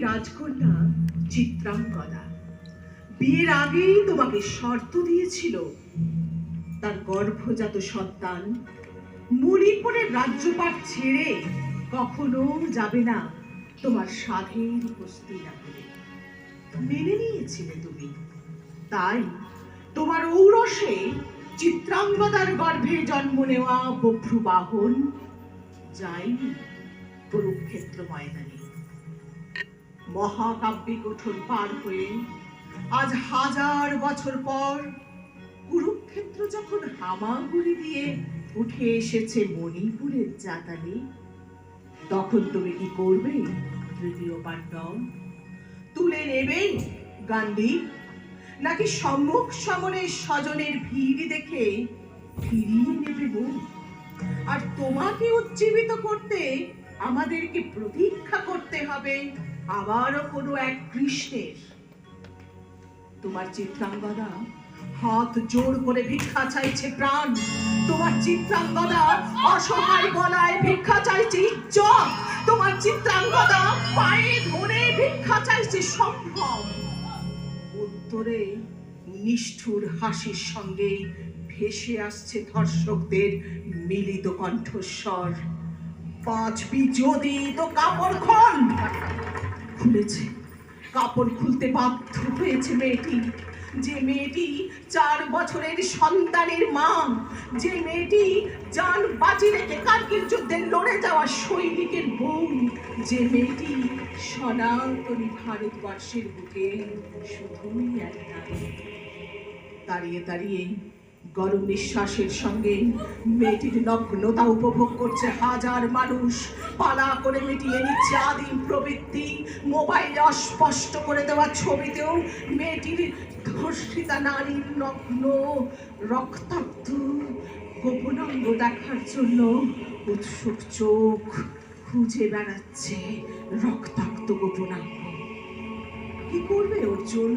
রাজকন্যা চিত্রাঙ্গদা বিয়ের আগেই তোমাকে শর্ত দিয়েছিল তার গর্ভজাত সন্তান মণিপুরের রাজ্যপাট ছেড়ে কখনো যাবে না তোমার সাধের হস্তিনাপুরে। মেনে নিয়েছিলে তুমি, তাই তোমার ঔরসে চিত্রাঙ্গদার গর্ভে জন্ম নেওয়া বভ্রু বাহন যায়নি কুরুক্ষেত্র ময়দানে। মহাকাব্যিক উঠোন পার হয়ে আজ 1000 বছর পর কুরুক্ষেত্র যখন হামাগুড়ি দিয়ে উঠে এসেছে মণিপুরের জাতালে, তখন তুমি কি করবে তৃতীয় পাণ্ডব? তুলে নেবে গান্ধী, নাকি সম্মুখ সমরে স্বজনের ভিড় দেখে ফিরিয়ে নেবে মুখ? আর তোমাকে উজ্জীবিত করতে আমাদেরকে প্রতীক্ষা করতে হবে আবারও কোনো এক কৃষ্ণের। তোমার চিত্রাঙ্গদা হাত জোর করে ভিক্ষা চাইছে প্রাণ, তোমার চিত্রাঙ্গদা অসহায় গলায় ভিক্ষা চাইছে ইজ্জত, তোমার চিত্রাঙ্গদা পায়ে ধরে ভিক্ষা চাইছে সম্ভব। উত্তরে নিষ্ঠুর হাসির সঙ্গে ভেসে আসছে ধর্ষকদের মিলিত কণ্ঠস্বর, বাঁচবি যদি তো কাপড় খোল। খুলেছে, কাপড় খুলতে বাধ্য হয়েছে মেয়েটি, যে মেয়েটি 4 বছরের সন্তানের মা, যে মেয়েটি জান বাজি রেখে কার্গিল যুদ্ধে লড়ে যাওয়া সৈনিকের বোন, যে মেয়েটি সনাতনী ভারতবর্ষের বুকে শুধুই এক নারী। দাঁড়িয়ে দাঁড়িয়ে গরম নিঃশ্বাসের সঙ্গে মেয়েটির নগ্নতা উপভোগ করছে হাজার মানুষ, পালা করে মিটিয়ে নিচ্ছে আদিম প্রবৃত্তি। মোবাইলে অস্পষ্ট করে দেওয়া ছবিতেও মেয়েটির ধর্ষিতা নারীর নগ্ন রক্তাক্ত গোপনাঙ্গ দেখার জন্য উৎসুক চোখ খুঁজে বেড়াচ্ছে রক্তাক্ত গোপনাঙ্গ। কি করবে অর্জুন?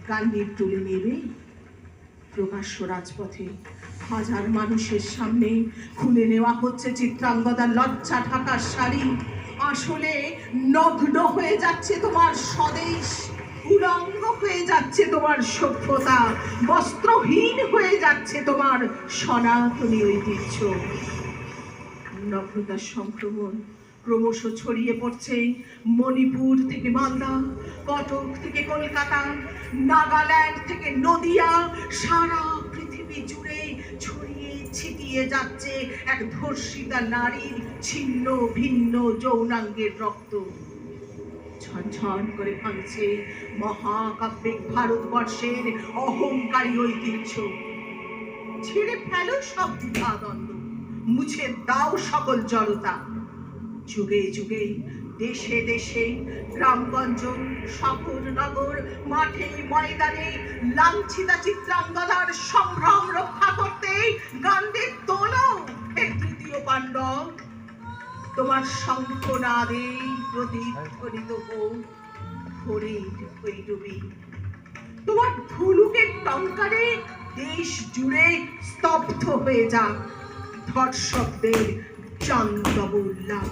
গান্ধীর তুলে নেবে? প্রকাশ্য রাজপথে হাজার মানুষের সামনে খুলে নেওয়া হচ্ছে চিত্রাঙ্গদার লজ্জা ঢাকার শাড়ি। আসলে নগ্ন হয়ে যাচ্ছে তোমার স্বদেশ, উলঙ্গ হয়ে যাচ্ছে তোমার সভ্যতা, বস্ত্রহীন হয়ে যাচ্ছে তোমার সনাতনী ঐতিহ্য। নগ্নতার সংক্রমণ ক্রমশ ছড়িয়ে পড়ছে মণিপুর থেকে মালদা, কটক থেকে কলকাতা, নাগাল্যান্ড থেকে নদিয়া, সারা পৃথিবী জুড়ে ছড়িয়ে ছিটিয়ে যাচ্ছে এক ধর্ষিতা নারীর ছিন্ন ভিন্ন যৌনাঙ্গের রক্ত। ঝনঝন করে ভাঙছে মহাকাব্যিক ভারতবর্ষের অহংকারী ঐতিহ্য। ছেড়ে ফেলো সব দ্বিধাদ্বন্দ্ব, মুছে দাও সকল জড়তা। যুগে যুগে দেশে দেশে গ্রামগঞ্জ শহর নগর মাঠে ময়দানে লাঞ্ছিতা চিত্রাঙ্গদার সম্ভ্রম রক্ষা করতে গান্ধীর তোলো হে তৃতীয় পাণ্ডব। তোমার শঙ্খনাদে প্রতিধ্বনিত হোক ভোরের ভৈরবী, তোমার ধনুকের টঙ্কারে দেশ জুড়ে স্তব্ধ হয়ে যাক ধর্ষকদের চান্দব উল্লাস।